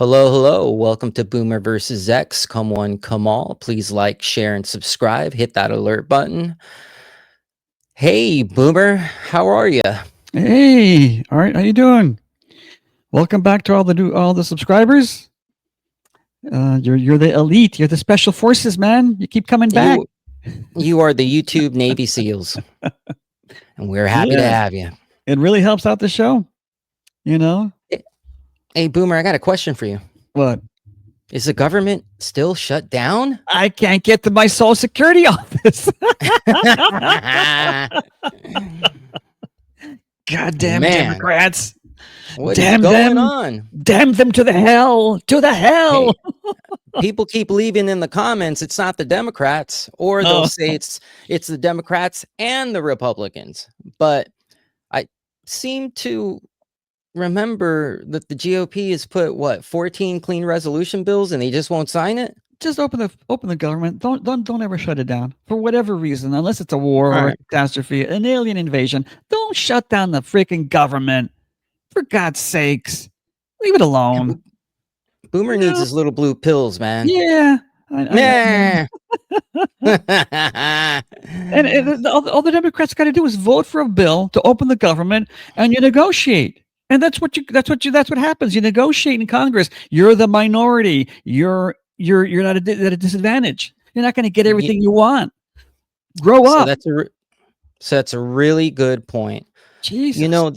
Hello, hello. Welcome to Boomer versus X. Come one, come all. Please like, share, and subscribe. Hit that alert button. Hey, Boomer, how are you? Hey, all right, how you doing? Welcome back to all the subscribers. You're the elite. You're the special forces, man. You keep coming back. You you are the YouTube Navy SEALs, and we're happy to Yeah, have you. it really helps out the show. You know Hey, Boomer, I got a question for you. what? Is the government still shut down? I can't get to my Social Security office. Goddamn Man, Democrats! what is Damn going them! on? Damn them to the hell! To the hell! Hey, people keep leaving in the comments it's not the Democrats, or they'll Oh, say it's the Democrats and the Republicans. But I seem to remember that the GOP has put 14 clean resolution bills and they just won't sign it. just open the government. Don't ever shut it down for whatever reason, unless it's a war All or a right. catastrophe, an alien invasion. Don't shut down the freaking government. For God's sakes, leave it alone. Boomer You needs know? his little blue pills, man. Yeah. I know. Nah. And all the Democrats got to do is vote for a bill to open the government, and you negotiate. And that's what happens. You negotiate in Congress. You're the minority. You're not at a disadvantage. You're not going to get Ye- everything you want. Grow so up. that's a really good point. You Jesus. know,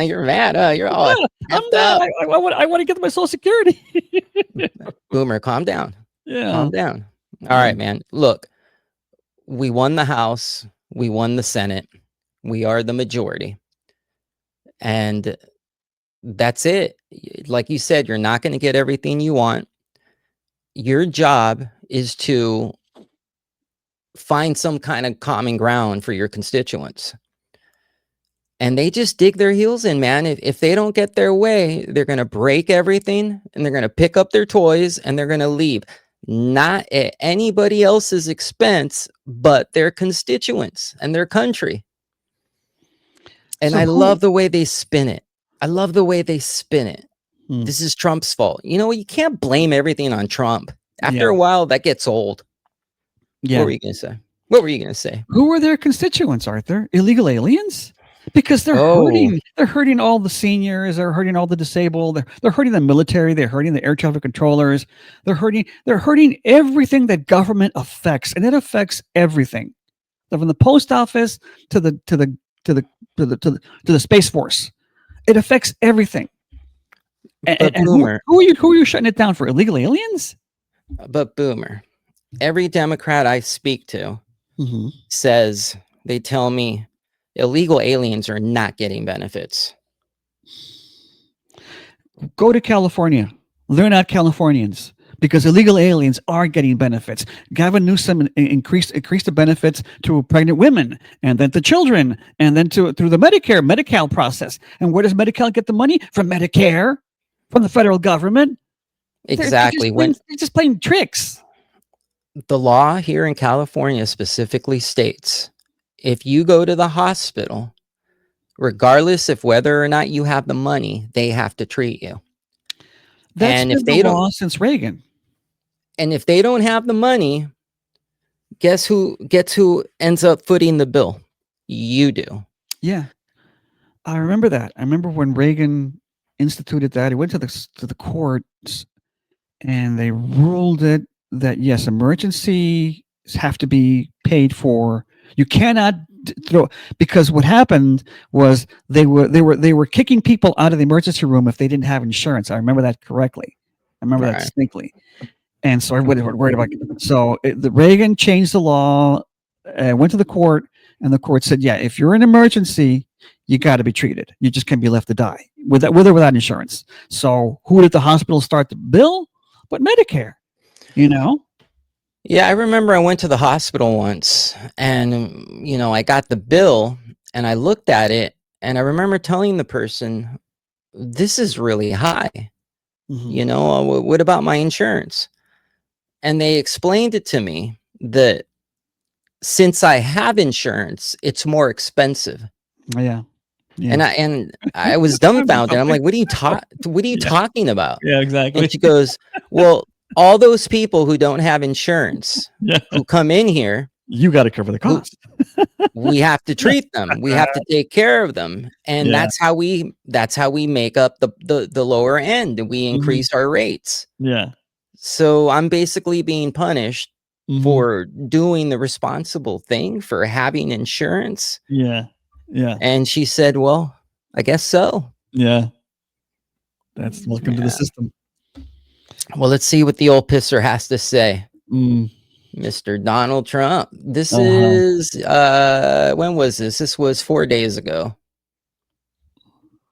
you're mad, huh? You're all Yeah, I'm effed not. up. I want to get to my Social Security. Boomer, calm down. Yeah. Calm down. All right, man. Look, we won the House. We won the Senate. We are the majority. And that's it. Like you said, you're not going to get everything you want. Your job is to find some kind of common ground for your constituents. And they just dig their heels in, man. If they don't get their way, they're going to break everything and they're going to pick up their toys and they're going to leave. Not at anybody else's expense, but their constituents and their country. And So I who? love the way they spin it. I love the way they spin it. Hmm, This is Trump's fault. You know, you can't blame everything on Trump. After yeah. a while, that gets old. What Yeah. were you going to say? What were you going to say? Who are their constituents, Arthur? Illegal aliens? Because they're Oh, hurting. They're hurting all the seniors. They're hurting all the disabled. They're hurting the military. They're hurting the air traffic controllers. They're hurting everything that government affects, and it affects everything, from the post office to the to the to the, to the space force. It affects everything. but And Boomer, who are you shutting it down for? Illegal aliens? but Boomer, every Democrat I speak to Mm-hmm. says, they tell me illegal aliens are not getting benefits. Go to California. They're not Californians because illegal aliens are getting benefits. Gavin Newsom increased the benefits to pregnant women, and then to children, and then through the Medi-Cal process. And where does Medi-Cal get the money? From Medicare, from the federal government. Exactly. When They're just playing tricks. the law here in California specifically states if you go to the hospital, regardless of whether or not you have the money, they have to treat you. That's And if been the they don't, law since Reagan. and if they don't have the money, guess who ends up footing the bill? You do. Yeah, I remember that. I remember when Reagan instituted that. He went to the courts and they ruled it that yes, emergencies have to be paid for. You cannot throw, because what happened was they were kicking people out of the emergency room if they didn't have insurance. I remember that correctly. I remember All that right. distinctly. And so everybody was worried about. So the Reagan changed the law, went to the court, and the court said, yeah, if you're in an emergency, you got to be treated. You just can't be left to die with or without insurance. So who did the hospital start to bill? But Medicare, you know? Yeah, I remember I went to the hospital once and, I got the bill and I looked at it and I remember telling the person, this is really high. Mhm. What about my insurance? And they explained it to me that since I have insurance, it's more expensive. Yeah. And I was dumbfounded. I'm like, what are you talking about? Yeah, And exactly. she goes, well, all those people who don't have insurance, Yeah. who come in here, You got to cover the who cost. we have to treat them. We have to take care of them. And Yeah. that's how we make up the lower end, and we Mhm. increase our rates. Yeah. So I'm basically being punished Mhm. for doing the responsible thing, for having insurance. Yeah. Yeah. And she said, well, I guess so. Yeah. That's welcome to the Yeah. system. Well, let's see what the old pisser has to say. Mm. Mr. Donald Trump. This Uh-huh. is when was this? This was 4 days ago.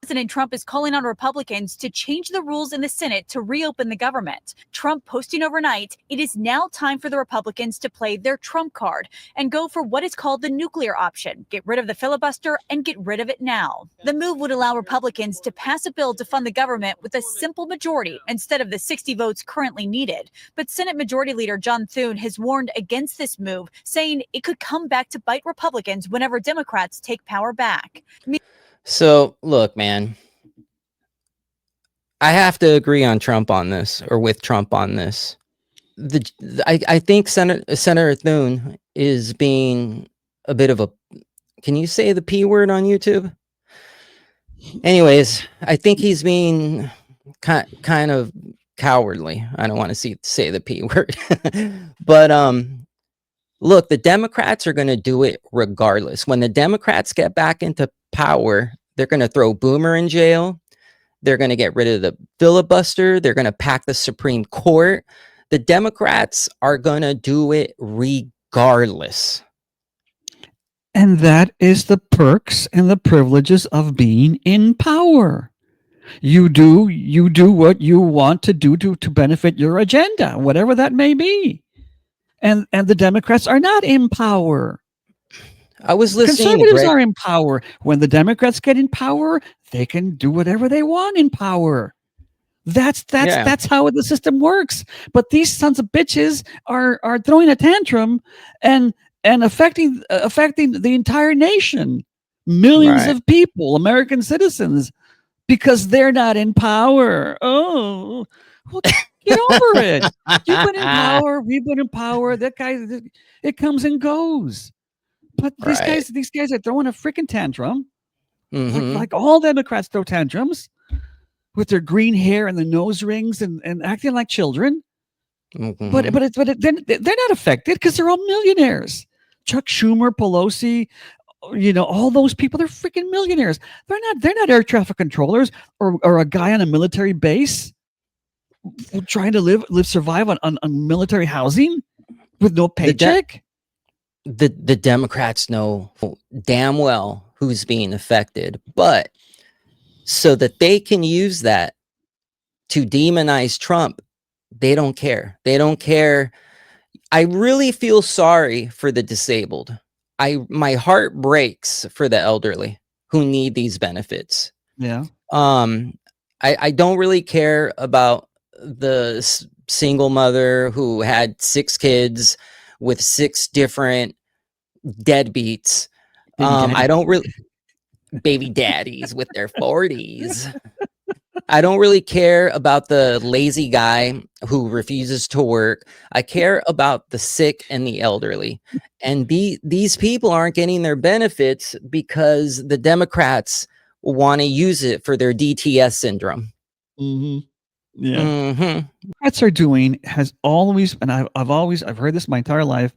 President Trump is calling on Republicans to change the rules in the Senate to reopen the government. Trump posting overnight, it is now time for the Republicans to play their Trump card and go for what is called the nuclear option. Get rid of the filibuster and get rid of it now. The move would allow Republicans to pass a bill to fund the government with a simple majority instead of the 60 votes currently needed. But Senate Majority Leader John Thune has warned against this move, saying it could come back to bite Republicans whenever Democrats take power back. So, look, man, I have to agree on Trump on this, or with Trump on this. I think Senator Thune is being a bit of a, can you say the P word on YouTube? Anyways, I think he's being kind of cowardly. I don't want to say the P word. But look, the Democrats are going to do it regardless. When the Democrats get back into power, they're going to throw Boomer in jail. They're going to get rid of the filibuster. They're going to pack the Supreme Court. The Democrats are going to do it regardless. And that is the perks and the privileges of being in power. You do what you want to do to benefit your agenda, whatever that may be. And the Democrats are not in power. I was listening to Conservatives Greg. are in power. When the Democrats get in power, they can do whatever they want in power. That's how the system works. But these sons of bitches are throwing a tantrum and affecting the entire nation, millions Right. of people, American citizens, because they're not in power. Oh, well, get over it. You've been in power. We've been in power. That guy, it comes and goes. But these Right. guys are throwing a freaking tantrum, Mhm. like all Democrats throw tantrums, with their green hair and the nose rings and acting like children. Mhm. They're not affected because they're all millionaires. Chuck Schumer, Pelosi, all those people, they're freaking millionaires. They're not air traffic controllers or a guy on a military base trying to survive on military housing with no paycheck. The Democrats know damn well who's being affected, but so that they can use that to demonize Trump, they don't care. They don't care. I really feel sorry for the disabled. My heart breaks for the elderly who need these benefits. Yeah. I don't really care about the single mother who had 6 kids with 6 different deadbeats. I don't really, baby daddies with their 40s. I don't really care about the lazy guy who refuses to work. I care about the sick and the elderly. And these people aren't getting their benefits because the Democrats want to use it for their DTS syndrome. Mm-hmm. Yeah. Mm-hmm. Democrats are doing has always, and I've heard this my entire life.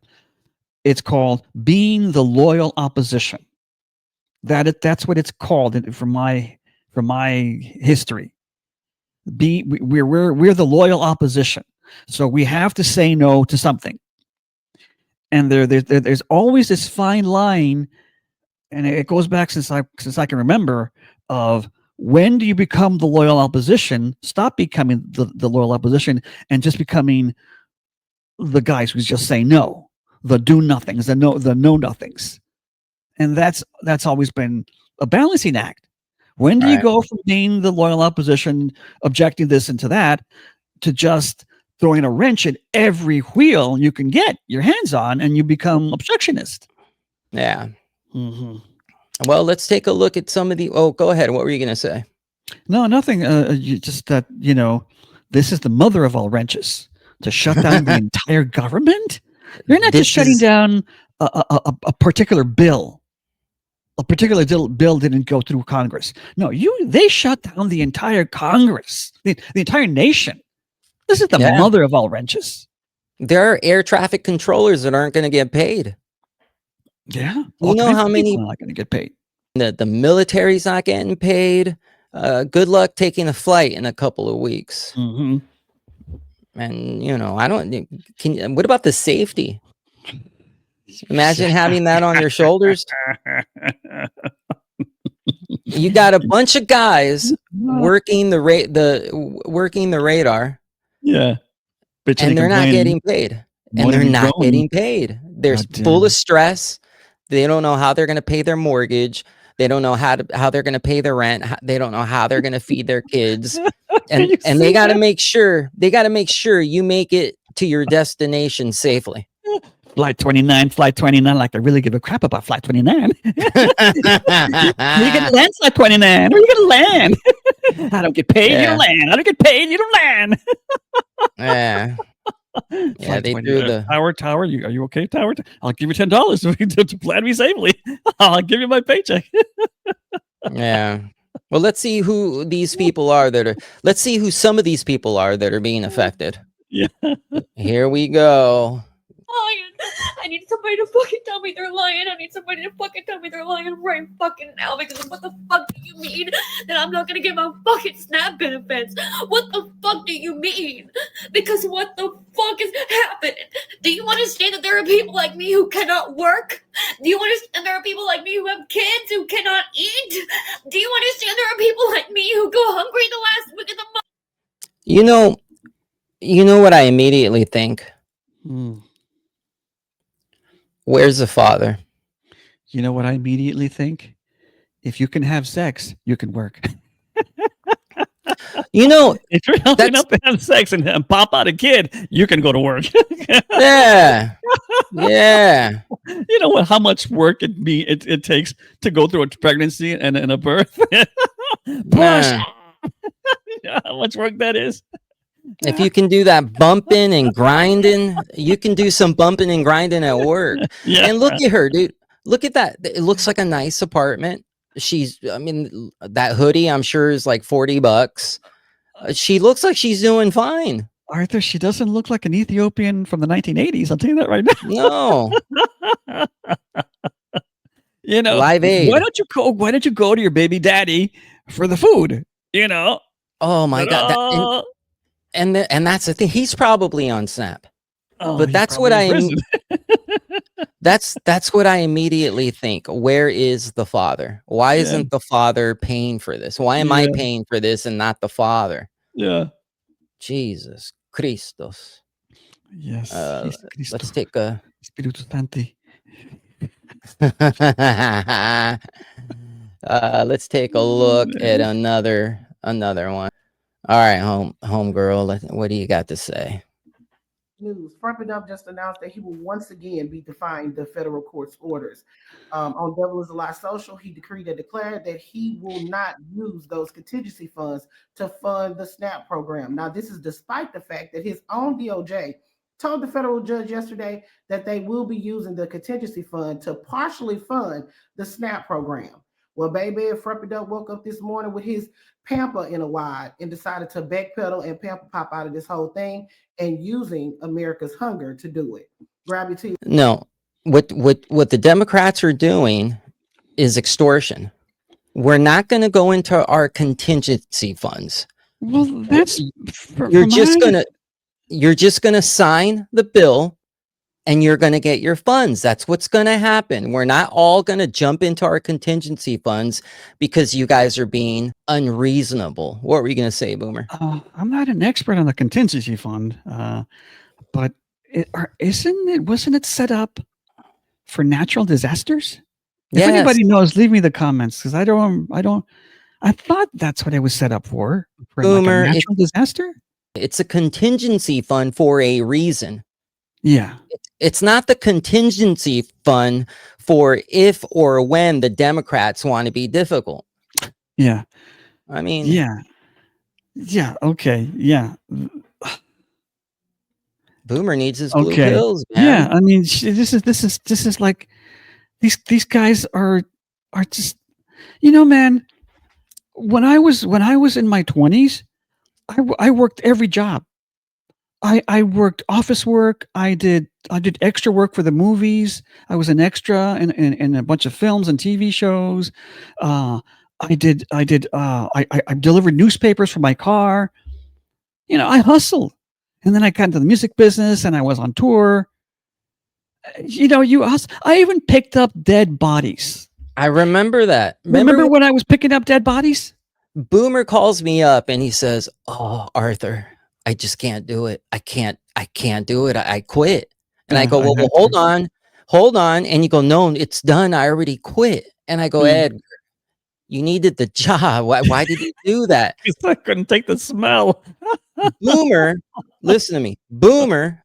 It's called being the loyal opposition. That's what it's called from my history. We're the loyal opposition, so we have to say no to something. And there's always this fine line, and it goes back since I can remember, of when do you become the loyal opposition, stop becoming the loyal opposition, and just becoming the guys who just say no, the do nothings, the know nothings. And that's always been a balancing act. When do you Right. go from being the loyal opposition, objecting this and to that, to just throwing a wrench at every wheel you can get your hands on, and you become obstructionist? Yeah. Mm-hmm. Well, let's take a look at some of the. Oh, go ahead. What were you going to say? No, nothing. Just that, this is the mother of all wrenches to shut down the entire government. You're not just shutting down a particular bill. A particular bill didn't go through Congress. No, they shut down the entire Congress, the entire nation. This is the mother of all wrenches. There are air traffic controllers that aren't going to get paid. Yeah. You know how many people are not going to get paid? The military's not getting paid. Good luck taking a flight in a couple of weeks. Mm-hmm. And I don't. What about the safety? Imagine having that on your shoulders. You got a bunch of guys working the radar. Yeah. And they're not getting paid. They're full of stress. They don't know how they're going to pay their mortgage. They don't know how they're going to pay their rent. They don't know how they're going to feed their kids. And they got to make sure you make it to your destination safely. Flight 29, like I really give a crap about Flight 29. Are you going to land Flight 29? Are you going to land? I don't get paid, you don't land. I don't get paid, you don't land. Yeah. Yeah, they do the Tower. Are you okay, Tower? I'll give you $10 to plan me safely. I'll give you my paycheck. Yeah. Well, let's see who these people are let's see who some of these people are that are being affected. Yeah. Here we go. I need somebody to fucking tell me they're lying. I need somebody to fucking tell me they're lying right fucking now, because what the fuck do you mean that I'm not gonna get my fucking SNAP benefits? What the fuck do you mean? Because what the fuck is happening? Do you understand that there are people like me who cannot work? Do you understand there are people like me who have kids who cannot eat? Do you understand there are people like me who go hungry the last week of the month? You know what I immediately think? Where's the father? You know what I immediately think? If you can have sex, you can work. If you're healthy enough to have sex and pop out a kid, you can go to work. Yeah. Yeah. You know what? How much work it takes to go through a pregnancy and a birth? Push. How much work that is. If you can do that bumping and grinding, you can do some bumping and grinding at work. Yeah. And look at her, dude. Look at that. It looks like a nice apartment. That hoodie, I'm sure, is like $40. She looks like she's doing fine. Arthur, she doesn't look like an Ethiopian from the 1980s. I'll tell you that right now. No. Live Aid. Why don't you go to your baby daddy for the food? Oh my God. And that's the thing. He's probably on SNAP. But that's what that's what I immediately think. Where is the father? Why isn't the father paying for this? Why am I paying for this and not the father? Yeah. Jesus Christos. Yes. Let's take a Spiritus Sancti. Let's take a look at another one. All right, home girl. What do you got to say? News. Frump just announced that he will once again be defying the federal court's orders. On Devil is a Lie Social, he decreed and declared that he will not use those contingency funds to fund the SNAP program. Now, this is despite the fact that his own DOJ told the federal judge yesterday that they will be using the contingency fund to partially fund the SNAP program. Well, baby, Frump woke up this morning with his pamper in a wad and decided to backpedal and pamper pop out of this whole thing and using America's hunger to do it. Grab your teeth. No, what the Democrats are doing is extortion. We're not going to go into our contingency funds. Well, that's you're just gonna sign the bill and you're going to get your funds. That's what's going to happen. We're not all going to jump into our contingency funds because you guys are being unreasonable. What were you going to say, Boomer? I'm not an expert on the contingency fund, but wasn't it set up for natural disasters? If anybody knows, leave me the comments, because I thought that's what it was set up for Boomer, like a natural disaster. It's a contingency fund for a reason. Yeah. It's not the contingency fund for if or when the Democrats want to be difficult. Yeah. I mean, yeah. Okay. Yeah. Boomer needs his blue Okay. pills, Yeah. man. I mean, this is like these guys are just, man. When I was in my 20s, I worked every job. I worked office work. I did extra work for the movies. I was an extra in a bunch of films and TV shows. I delivered newspapers for my car. I hustled, and then I got into the music business, and I was on tour. I even picked up dead bodies. I remember that. Remember when I was picking up dead bodies? Boomer calls me up and he says, "Oh, Arthur, I just can't do it. I can't do it. I quit." And I go, I "Well, had hold on." And you go, "No, it's done. I already quit." And I go, "Ed, you needed the job. Why did you do that?" Because I couldn't take the smell. Boomer, listen to me. Boomer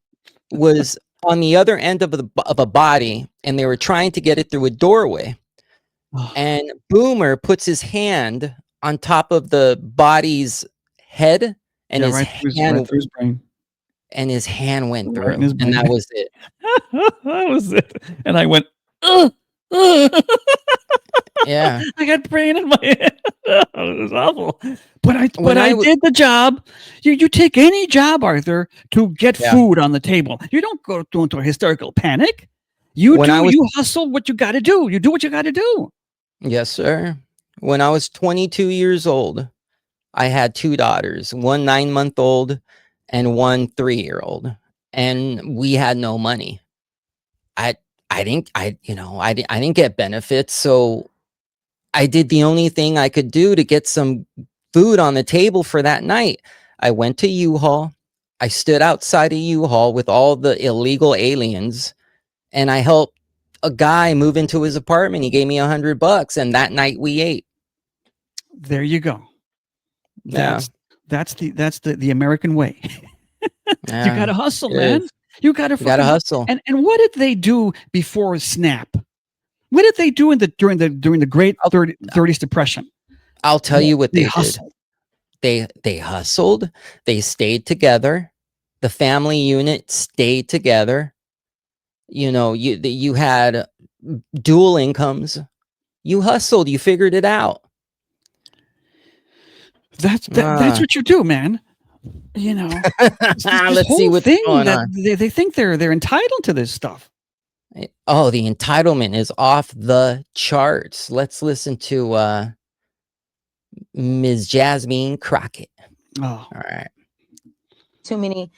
was on the other end of a body, and they were trying to get it through a doorway. And Boomer puts his hand on top of the body's head, and his right hand through his brain. and his hand went Right in through, his and brain. that was it. That was it. And I went, ugh. Yeah. I got brain in my head. It was awful. But I I did the job. You take any job, Arthur, to get Yeah. food on the table. You don't go into a hysterical panic. You hustle what you got to do. You do what you got to do. Yes, sir. When I was 22 years old, I had 2 daughters, one 9-month-old and one 3-year-old, and we had no money. I didn't get benefits, so I did the only thing I could do to get some food on the table for that night. I went to U-Haul. I stood outside of U-Haul with all the illegal aliens, and I helped a guy move into his apartment. He gave me $100, and that night we ate. There you go. Yeah. That's the American way. Yeah, you got to hustle, it man. is. You got to hustle. And what did they do before Snap? What did they do during the Great 30s Depression? I'll tell you what they hustled. did. They hustled. They stayed together. The family unit stayed together. You had dual incomes. You hustled. You figured it out. That's what you do, man. Let's see what's going on. They think they're entitled to this stuff. Oh, the entitlement is off the charts. Let's listen to Ms. Jasmine Crockett. Oh, all right. Too many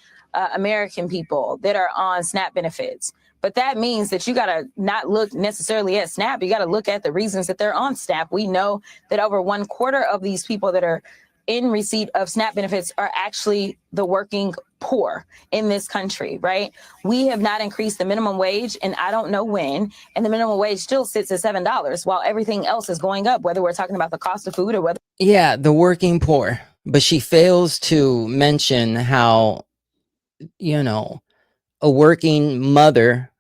American people that are on SNAP benefits. But that means that you got to not look necessarily at SNAP. You got to look at the reasons that they're on SNAP. We know that over 1/4 of these people that are in receipt of SNAP benefits are actually the working poor in this country, right? We have not increased the minimum wage, and I don't know when, and the minimum wage still sits at $7 while everything else is going up, whether we're talking about the cost of food or whether... Yeah, the working poor. But she fails to mention how, a working mother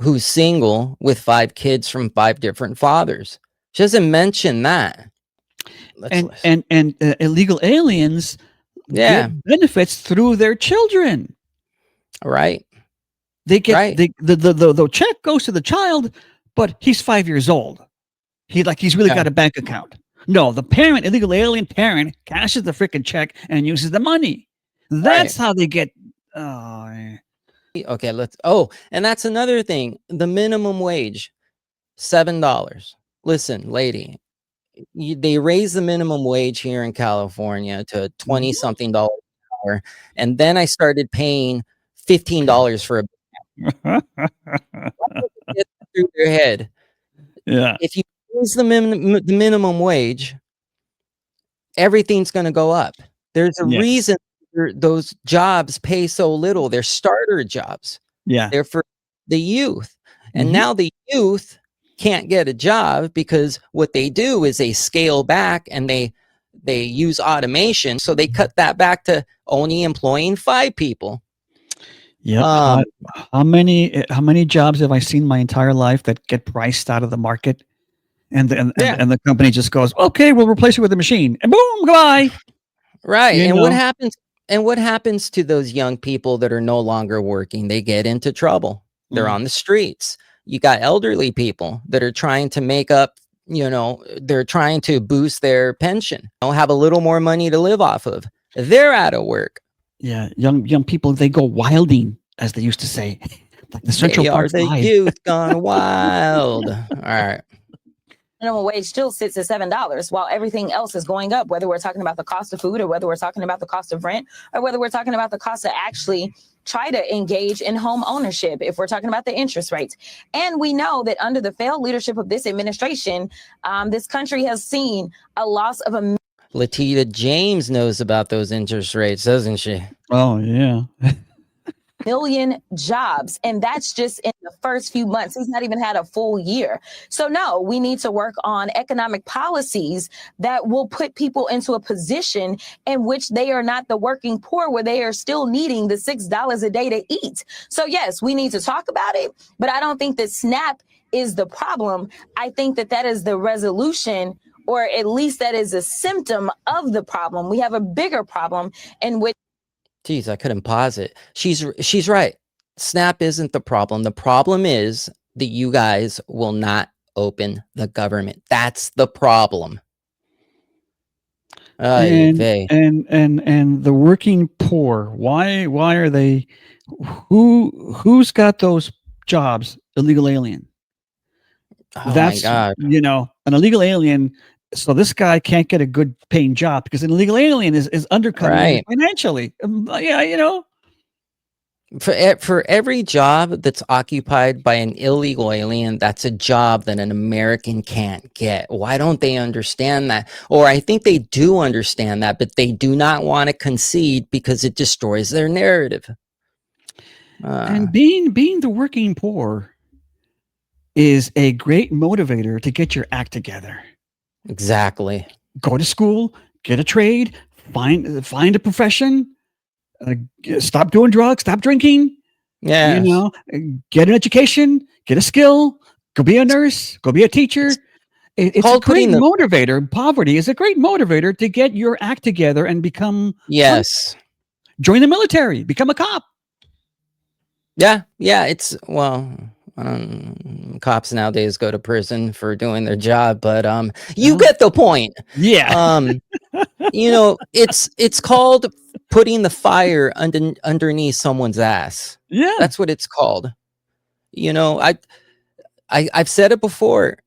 who's single with 5 kids from 5 different fathers. She doesn't mention that. And illegal aliens get benefits through their children. Right. They get the check goes to the child, but he's 5 years old. He's really got a bank account. No, the parent, illegal alien parent, cashes the freaking check and uses the money. That's how they get. Okay, and that's another thing. The minimum wage, $7. Listen, lady, they raised the minimum wage here in California to 20-something dollars an hour, and then I started paying $15 for a get through their head. Yeah, if you raise the minimum wage, everything's going to go up. There's a reason those jobs pay so little. They're starter jobs. Yeah, they're for the youth, and now the youth can't get a job because what they do is they scale back and they use automation. So they cut that back to only employing 5 people. Yep. Um, How many jobs have I seen my entire life that get priced out of the market, yeah, and the company just goes, okay, we'll replace it with a machine, and boom, goodbye. right. You And what know. happens? And what happens to those young people that are no longer working? They get into trouble. They're Mm. on the streets. You got elderly people that are trying to make up. They're trying to boost their pension. They'll have a little more money to live off of. They're out of work. Yeah, young people, they go wilding, as they used to say, like the Central They Park are the Five. youth gone wild. All right. Minimum wage still sits at $7 while everything else is going up, whether we're talking about the cost of food or whether we're talking about the cost of rent or whether we're talking about the cost to actually try to engage in home ownership, if we're talking about the interest rates. And we know that under the failed leadership of this administration, this country has seen a loss of a Latita James knows about those interest rates, doesn't she? Oh yeah. million jobs. And that's just in the first few months. He's not even had a full year. So no, we need to work on economic policies that will put people into a position in which they are not the working poor, where they are still needing the $6 a day to eat. So yes, we need to talk about it, but I don't think that SNAP is the problem. I think that that is the resolution, or at least that is a symptom of the problem. We have a bigger problem in which Geez, I couldn't pause it. She's right. SNAP isn't the problem. The problem is that you guys will not open the government. That's the problem. Ay and vey. and the working poor, why are they, who's got those jobs? Illegal alien. Oh my That's, God. an illegal alien. So this guy can't get a good paying job because an illegal alien is undercutting him Right. financially. Yeah. For every job that's occupied by an illegal alien, that's a job that an American can't get. Why don't they understand that? Or I think they do understand that, but they do not want to concede because it destroys their narrative. And being the working poor is a great motivator to get your act together. Exactly. Go to school, get a trade, find a profession, stop doing drugs, stop drinking, Yes. get an education, get a skill, go be a nurse, go be a teacher. It's a called great putting the motivator. Poverty is a great motivator to get your act together and become, yes. join the military, become a cop. Yeah, it's cops nowadays go to prison for doing their job, but you get the point. Yeah. It's called putting the fire underneath someone's ass. Yeah. That's what it's called. I've said it before.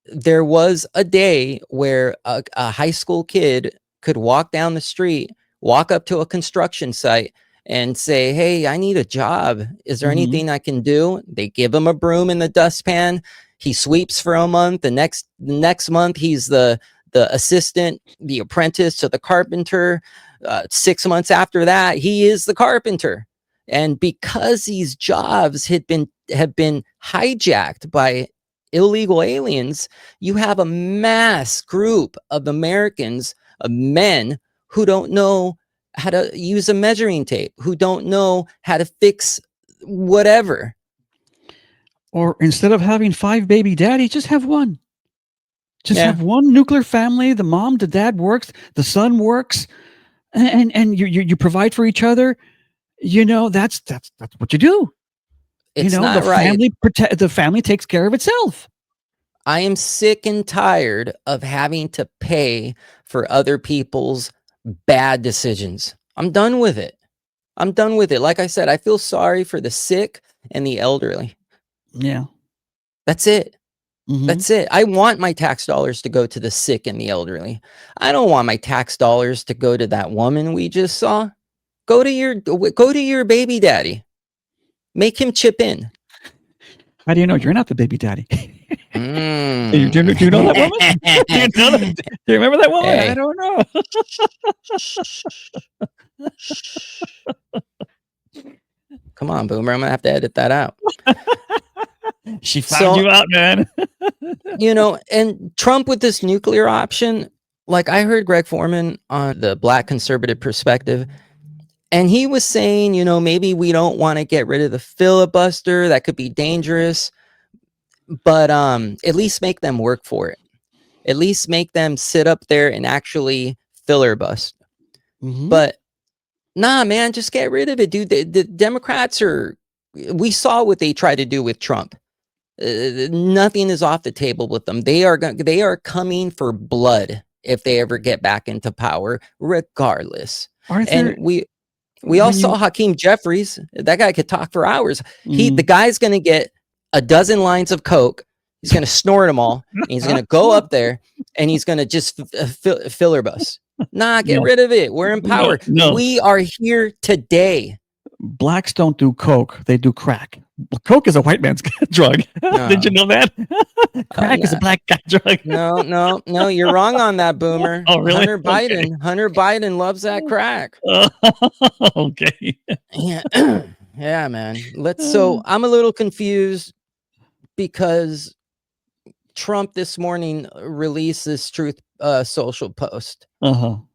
There was a day where a high school kid could walk down the street, walk up to a construction site and say, "Hey, I need a job. Is there anything I can do?" They give him a broom in the dustpan. He sweeps for a month. The next month, he's the assistant, the apprentice to the carpenter. 6 months after that, he is the carpenter. And because these jobs have been hijacked by illegal aliens, you have a mass group of Americans, of men who don't know how to use a measuring tape, who don't know how to fix whatever. Or instead of having 5 baby daddies, just have one. Just Yeah. have one nuclear family. The mom, the dad works, the son works, and you provide for each other. That's what you do. It's The not right. the family takes care of itself. I am sick and tired of having to pay for other people's bad decisions. I'm done with it. Like I said, I feel sorry for the sick and the elderly. Yeah. That's it. Mhm. That's it. I want my tax dollars to go to the sick and the elderly. I don't want my tax dollars to go to that woman we just saw. Go to your baby daddy. Make him chip in. How do you know you're not the baby daddy? Mm. Do you know that woman? Do you remember that woman? Hey. I don't know. Come on, Boomer. I'm gonna have to edit that out. She found you out, man. And Trump with this nuclear option, like I heard Greg Foreman on the Black Conservative Perspective, And he was saying, maybe we don't want to get rid of the filibuster. That could be dangerous. But at least make them work for it. At least make them sit up there and actually filibust. But nah, man, just get rid of it, dude. The Democrats we saw what they tried to do with Trump. Nothing is off the table with them. They are coming for blood if they ever get back into power, regardless. Arthur, and we all saw Hakeem Jeffries. That guy could talk for hours. The guy's going to get a dozen lines of coke. He's going to snort them all. And he's going to go up there and he's going to just filibust. Nah, get rid of it. We're in power. No. We are here today. Blacks don't do coke. They do crack. Coke is a white man's drug. No. Did you know that? Crack is a black guy drug. No, you're wrong on that, Boomer. Oh, really? Hunter Biden loves that crack. Okay. Yeah. Yeah, man. So I'm a little confused because Trump this morning released this Truth Social post.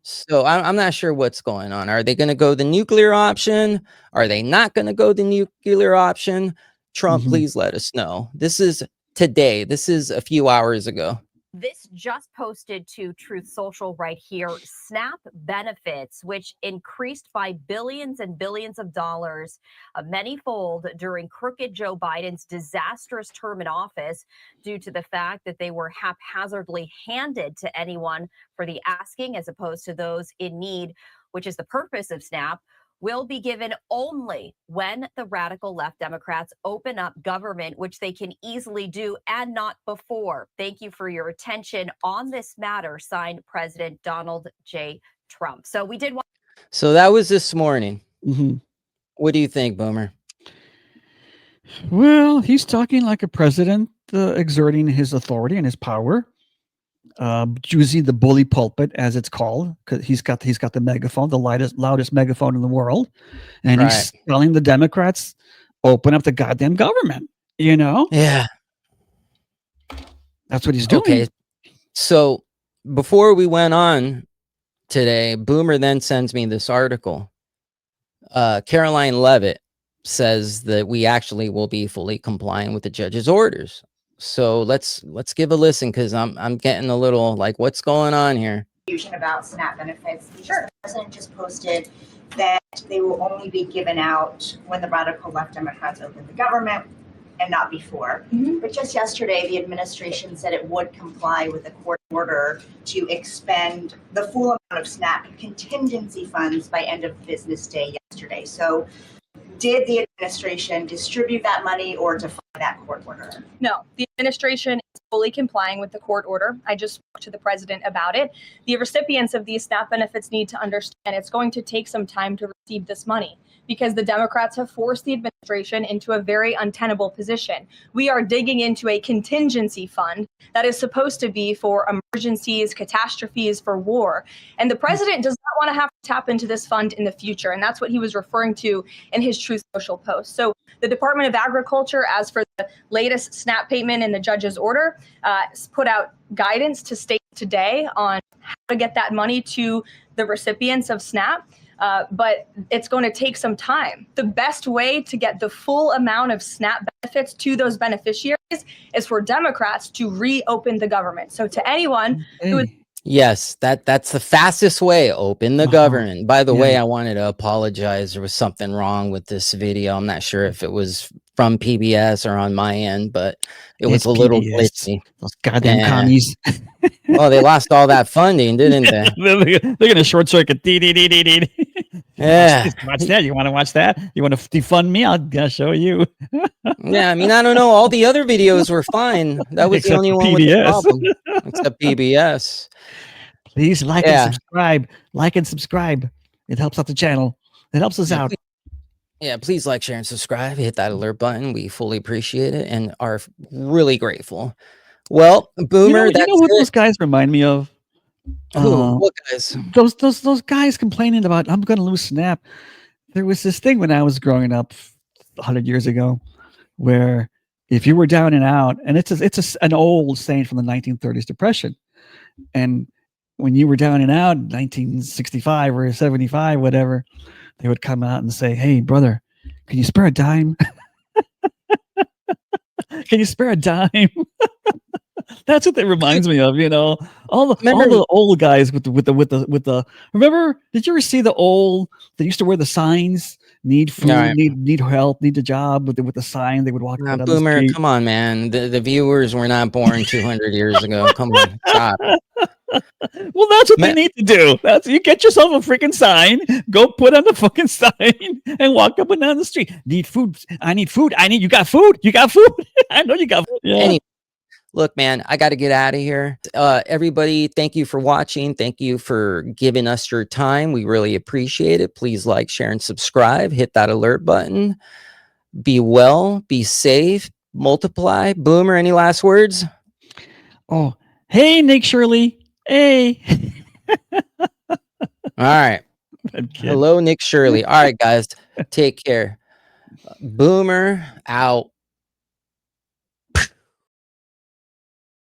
So I'm not sure what's going on. Are they going to go the nuclear option? Are they not going to go the nuclear option? Trump, please let us know. This is today. This is a few hours ago. This just posted to Truth Social right here. SNAP benefits, which increased by billions and billions of dollars, manyfold during crooked Joe Biden's disastrous term in office, due to the fact that they were haphazardly handed to anyone for the asking, as opposed to those in need, which is the purpose of SNAP, will be given only when the radical left Democrats open up government, which they can easily do, and not before. Thank you for your attention on this matter, signed President Donald J. Trump. So we did. So that was this morning. What do you think, Boomer? Well, he's talking like a president, exerting his authority and his power. Using the bully pulpit, as it's called, because he's got the megaphone, the loudest megaphone in the world, and he's telling the Democrats, open up the goddamn government. Yeah, that's what he's doing. Okay, so before we went on today, Boomer then sends me this article. Caroline Levitt says that we actually will be fully complying with the judge's orders. So let's give a listen, because I'm getting a little like, what's going on here? About SNAP benefits. The president just posted that they will only be given out when the radical left Democrats open the government and not before. But just yesterday, the administration said it would comply with the court order to expend the full amount of SNAP contingency funds by end of business day yesterday. So did the administration distribute that money or defy that court order? No, the administration is fully complying with the court order. I just spoke to the president about it. The recipients of these SNAP benefits need to understand it's going to take some time to receive this money, because the Democrats have forced the administration into a very untenable position. We are digging into a contingency fund that is supposed to be for emergencies, catastrophes, for war. And the president does not want to have to tap into this fund in the future. And that's what he was referring to in his Truth Social post. So the Department of Agriculture, as for the latest SNAP payment in the judge's order, put out guidance to states today on how to get that money to the recipients of SNAP. But it's going to take some time. The best way to get the full amount of SNAP benefits to those beneficiaries is for Democrats to reopen the government. So to anyone who is Yes, that's the fastest way. Open the government. By the way, I wanted to apologize. There was something wrong with this video. I'm not sure if it was from PBS or on my end, but it was a little glitchy. Those goddamn commies. Oh, they lost all that funding, didn't they? They're going to short circuit. Yeah. Watch that. You want to watch that? You want to defund me? I'll show you. Yeah, I mean, I don't know. All the other videos were fine. That was the only one with the problem. Except PBS. Please like and subscribe. Like and subscribe. It helps out the channel. It helps us out. Yeah, please like, share, and subscribe. Hit that alert button. We fully appreciate it and are really grateful. Well, Boomer, you know what those guys remind me of? What guys? Those guys complaining about, I'm going to lose SNAP. There was this thing when I was growing up 100 years ago, where if you were down and out, and it's an old saying from the 1930s Depression, and when you were down and out, 1965 or 75, whatever, they would come out and say, "Hey, brother, can you spare a dime? Can you spare a dime?" That's what that reminds me of, all Remember, the old guys with the. Remember? Did you ever see the old? They used to wear the signs. Need food. right, Need help. Need a job with the sign. They would walk down the Boomer, street. come on, man. The viewers were not born 200 years ago. Come on, stop. Well, that's what they need to do. That's you get yourself a freaking sign, go put on the fucking sign, and walk up and down the street. Need food. I need food. You got food. You got food. I know you got food. Yeah. Anyway, look, man, I got to get out of here. Everybody, thank you for watching. Thank you for giving us your time. We really appreciate it. Please like, share, and subscribe. Hit that alert button. Be well. Be safe. Multiply. Boomer, any last words? Oh, hey, Nick Shirley. Hey. All right. Hello, Nick Shirley. All right, guys. Take care. Boomer out.